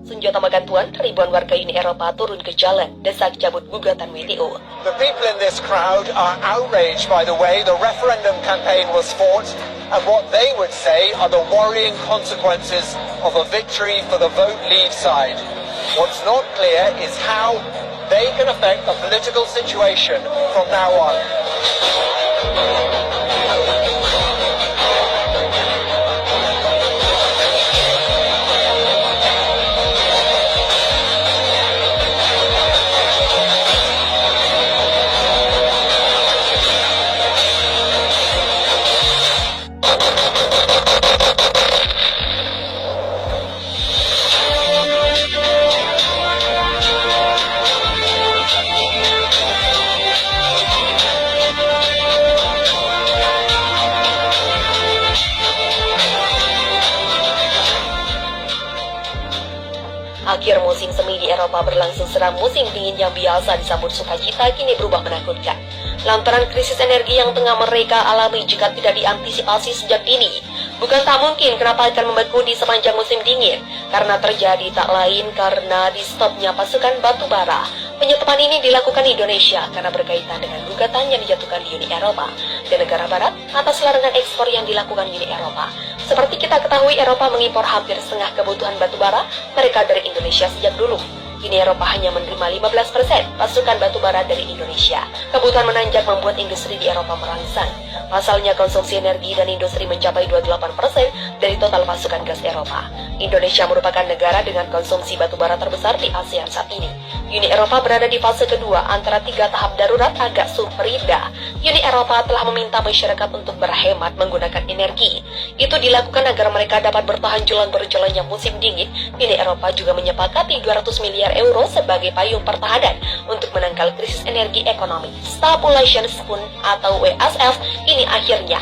Senjata bantuan, ribuan warga Uni Eropa turun ke jalan, desak cabut gugatan WTO. The people in this crowd are outraged by the way the referendum campaign was fought and what they would say are the worrying consequences of a victory for the vote leave side. What's not clear is how they can affect the political situation from now on. Akhir musim semi di Eropa berlangsung seram. Musim dingin yang biasa disambut sukacita kini berubah menakutkan. Lantaran krisis energi yang tengah mereka alami jika tidak diantisipasi sejak dini. Bukan tak mungkin kenapa akan membeku di sepanjang musim dingin, karena terjadi tak lain karena di stopnya pasukan batu bara. Penyetopan ini dilakukan Indonesia karena berkaitan dengan gugatan yang dijatuhkan di Uni Eropa dan negara barat atas larangan ekspor yang dilakukan Uni Eropa. Seperti kita ketahui, Eropa mengimpor hampir setengah kebutuhan batu bara mereka dari Indonesia sejak dulu. Uni Eropa hanya menerima 15% pasukan batu bara dari Indonesia. Kebutuhan menanjak membuat industri di Eropa merangsang. Pasalnya konsumsi energi dan industri mencapai 28% dari total pasukan gas Eropa. Indonesia merupakan negara dengan konsumsi batu bara terbesar di ASEAN saat ini. Uni Eropa berada di fase kedua antara 3 tahap darurat agak berbeda. Uni Eropa telah meminta masyarakat untuk berhemat menggunakan energi. Itu dilakukan agar mereka dapat bertahan jelang berjalannya musim dingin. Uni Eropa juga menyepakati 200 miliar euro sebagai payung pertahanan untuk menangkal krisis energi ekonomi. Stabilization Fund atau WSF ini akhirnya.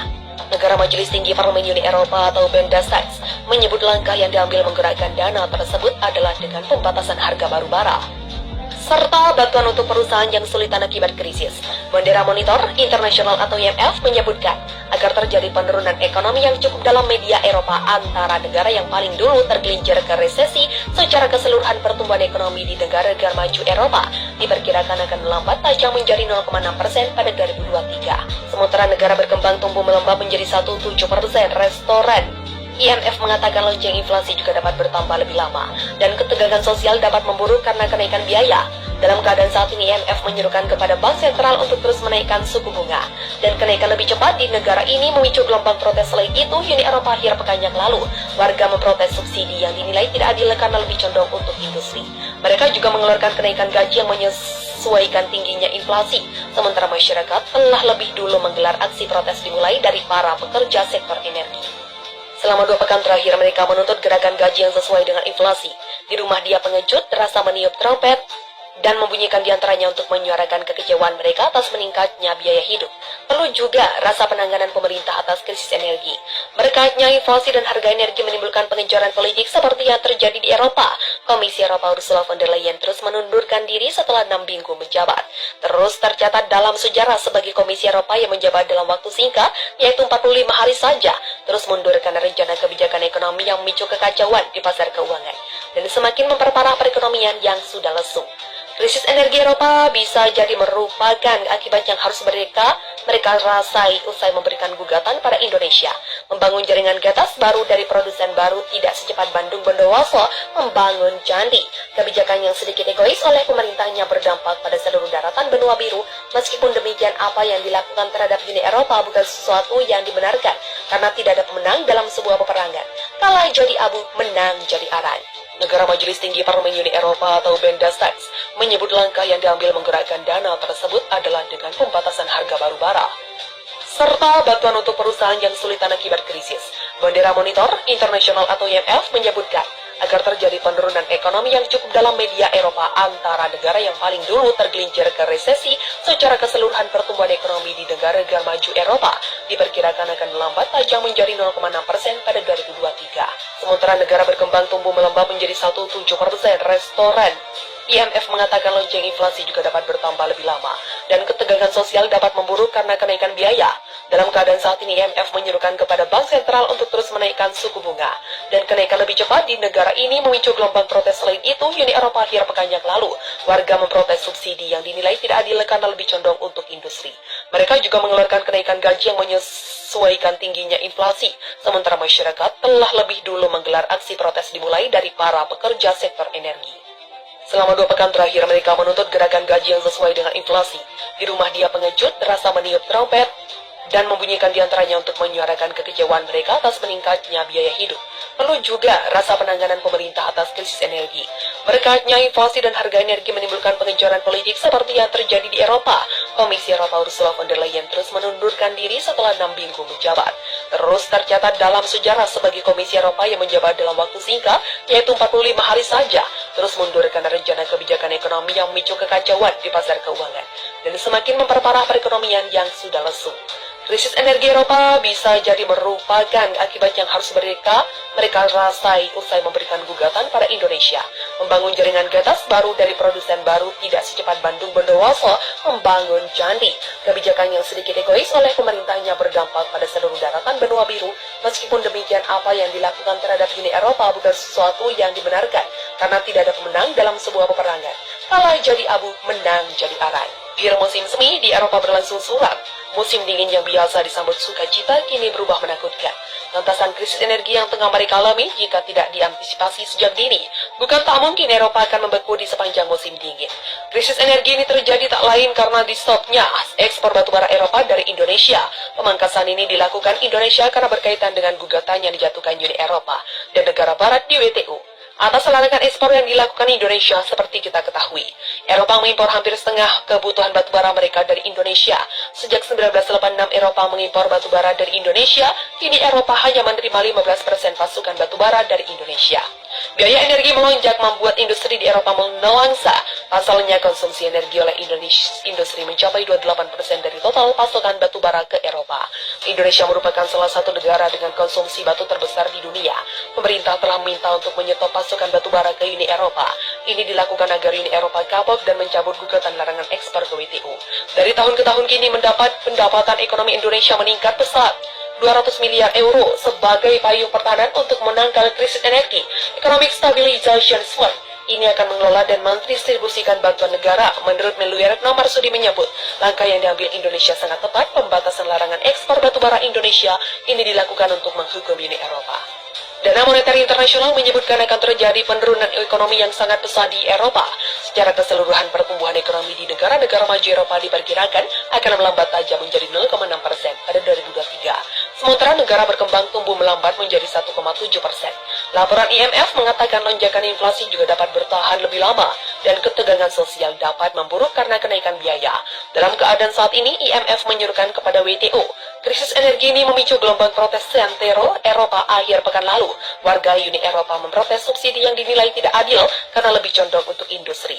Negara Majelis Tinggi Parlemen Uni Eropa atau Bundestag menyebut langkah yang diambil menggerakkan dana tersebut adalah dengan pembatasan harga baru bara serta bantuan untuk perusahaan yang kesulitan akibat krisis. Bendera Monitor Internasional atau IMF menyebutkan agar terjadi penurunan ekonomi yang cukup dalam media Eropa antara negara yang paling dulu tergelincir ke resesi. Secara keseluruhan pertumbuhan ekonomi di negara-negara maju Eropa diperkirakan akan melambat tajam menjadi 0,6% pada 2023. Sementara negara berkembang tumbuh melambat menjadi 1,7%. Restoran IMF mengatakan lonceng inflasi juga dapat bertambah lebih lama dan ketegangan sosial dapat memburuk karena kenaikan biaya. Dalam keadaan saat ini, IMF menyerukan kepada Bank Sentral untuk terus menaikkan suku bunga dan kenaikan lebih cepat di negara ini memicu gelombang protes. Selain itu, Uni Eropa akhir pekan yang lalu, warga memprotes subsidi yang dinilai tidak adil karena lebih condong untuk industri. Mereka juga mengeluarkan kenaikan gaji yang menyesuaikan tingginya inflasi, sementara masyarakat telah lebih dulu menggelar aksi protes dimulai dari para pekerja sektor energi. Selama 2 pekan terakhir, mereka menuntut gerakan gaji yang sesuai dengan inflasi. Di rumah dia pengejut, terasa meniup trompet dan membunyikan diantaranya untuk menyuarakan kekecewaan mereka atas meningkatnya biaya hidup. Perlu juga rasa penanganan pemerintah atas krisis energi. Berkatnya inflasi dan harga energi menimbulkan pengejaran politik seperti yang terjadi di Eropa. Komisi Eropa Ursula von der Leyen terus menundurkan diri setelah 6 minggu menjabat. Terus tercatat dalam sejarah sebagai Komisi Eropa yang menjabat dalam waktu singkat, yaitu 45 hari saja, terus mundur karena rencana kebijakan ekonomi yang memicu kekacauan di pasar keuangan dan semakin memperparah perekonomian yang sudah lesu. Krisis energi Eropa bisa jadi merupakan akibat yang harus mereka rasai usai memberikan gugatan pada Indonesia. Membangun jaringan gas baru dari produsen baru tidak secepat Bandung Bondowoso membangun candi. Kebijakan yang sedikit egois oleh pemerintahnya berdampak pada seluruh daratan benua biru. Meskipun demikian, apa yang dilakukan terhadap Uni Eropa bukan sesuatu yang dibenarkan karena tidak ada pemenang dalam sebuah peperangan. Kalah jadi abu, menang jadi arang. Negara Majelis Tinggi Parlemen Uni Eropa atau Bundestag menyebut langkah yang diambil menggerakkan dana tersebut adalah dengan pembatasan harga baru bara serta bantuan untuk perusahaan yang kesulitan akibat krisis. Bendera Monitor Internasional atau IMF menyebutkan agar terjadi penurunan ekonomi yang cukup dalam media Eropa antara negara yang paling dulu tergelincir ke resesi. Secara keseluruhan pertumbuhan ekonomi di negara-negara maju Eropa diperkirakan akan melambat tajam menjadi 0,6% pada 2023. Sementara negara berkembang tumbuh melambat menjadi 1,7%. Restoran IMF mengatakan lonceng inflasi juga dapat bertambah lebih lama dan ketegangan sosial dapat memburuk karena kenaikan biaya. Dalam keadaan saat ini, IMF menyerukan kepada Bank Sentral untuk terus menaikkan suku bunga dan kenaikan lebih cepat di negara ini memicu gelombang protes. Selain itu, Uni Eropa akhir pekan yang lalu, warga memprotes subsidi yang dinilai tidak adil karena lebih condong untuk industri. Mereka juga mengeluarkan kenaikan gaji yang menyesuaikan tingginya inflasi, sementara masyarakat telah lebih dulu menggelar aksi protes dimulai dari para pekerja sektor energi. Selama 2 pekan terakhir, mereka menuntut gerakan gaji yang sesuai dengan inflasi. Di rumah dia pengejut, terasa meniup trompet, dan membunyikan diantaranya untuk menyuarakan kekecewaan mereka atas meningkatnya biaya hidup. Perlu juga rasa penanganan pemerintah atas krisis energi. Berkatnya inflasi dan harga energi menimbulkan pengecoran politik seperti yang terjadi di Eropa. Komisi Eropa Ursula von der Leyen terus menundurkan diri setelah 6 minggu menjabat. Terus tercatat dalam sejarah sebagai Komisi Eropa yang menjabat dalam waktu singkat, yaitu 45 hari saja, terus mundur karena rencana kebijakan ekonomi yang memicu kekacauan di pasar keuangan dan semakin memperparah perekonomian yang sudah lesu. Krisis energi Eropa bisa jadi merupakan akibat yang harus mereka rasai usai memberikan gugatan pada Indonesia. Membangun jaringan gas baru dari produsen baru tidak secepat Bandung Bondowoso membangun candi. Kebijakan yang sedikit egois oleh pemerintahnya berdampak pada seluruh daratan benua biru. Meskipun demikian, apa yang dilakukan terhadap Uni Eropa bukan sesuatu yang dibenarkan, karena tidak ada pemenang dalam sebuah peperangan. Kalah jadi abu, menang jadi arang. Biar musim semi di Eropa berlangsung suram. Musim dingin yang biasa disambut sukacita kini berubah menakutkan. Lantasan krisis energi yang tengah mereka alami jika tidak diantisipasi sejak dini. Bukan tak mungkin Eropa akan membeku di sepanjang musim dingin. Krisis energi ini terjadi tak lain karena di stopnya ekspor batubara Eropa dari Indonesia. Pemangkasan ini dilakukan Indonesia karena berkaitan dengan gugatan yang dijatuhkan Uni Eropa dan negara barat di WTO. Atas larangan ekspor yang dilakukan Indonesia, seperti kita ketahui, Eropa mengimpor hampir setengah kebutuhan batubara mereka dari Indonesia. Sejak 1986 Eropa mengimpor batubara dari Indonesia, kini Eropa hanya menerima 15% pasokan batubara dari Indonesia. Biaya energi melonjak membuat industri di Eropa melangsa. Pasalnya konsumsi energi oleh industri mencapai 28% dari total pasokan batubara ke Eropa. Indonesia merupakan salah satu negara dengan konsumsi batu terbesar di dunia. Pemerintah telah meminta untuk menyetop pasokan batubara ke Uni Eropa. Ini dilakukan agar Uni Eropa kapok dan mencabut gugatan larangan ekspor ke WTO. Dari tahun ke tahun kini pendapatan ekonomi Indonesia meningkat pesat. 200 miliar euro sebagai payung pertahanan untuk menangkal krisis energi. Economic Stabilization Fund ini akan mengelola dan mendistribusikan bantuan negara. Menurut Menlu Retno Marsudi menyebut, langkah yang diambil Indonesia sangat tepat. Pembatasan larangan ekspor batubara Indonesia ini dilakukan untuk menghukum Uni Eropa. Dana Moneter Internasional menyebutkan akan terjadi penurunan ekonomi yang sangat besar di Eropa. Secara keseluruhan, pertumbuhan ekonomi di negara-negara maju Eropa diperkirakan akan melambat tajam menjadi 0,6% pada 2023. Sementara negara berkembang tumbuh melambat menjadi 1,7%. Laporan IMF mengatakan lonjakan inflasi juga dapat bertahan lebih lama dan ketegangan sosial dapat memburuk karena kenaikan biaya. Dalam keadaan saat ini, IMF menyuruhkan kepada WTO. Krisis energi ini memicu gelombang protes seantero Eropa akhir pekan lalu. Warga Uni Eropa memprotes subsidi yang dinilai tidak adil karena lebih condong untuk industri.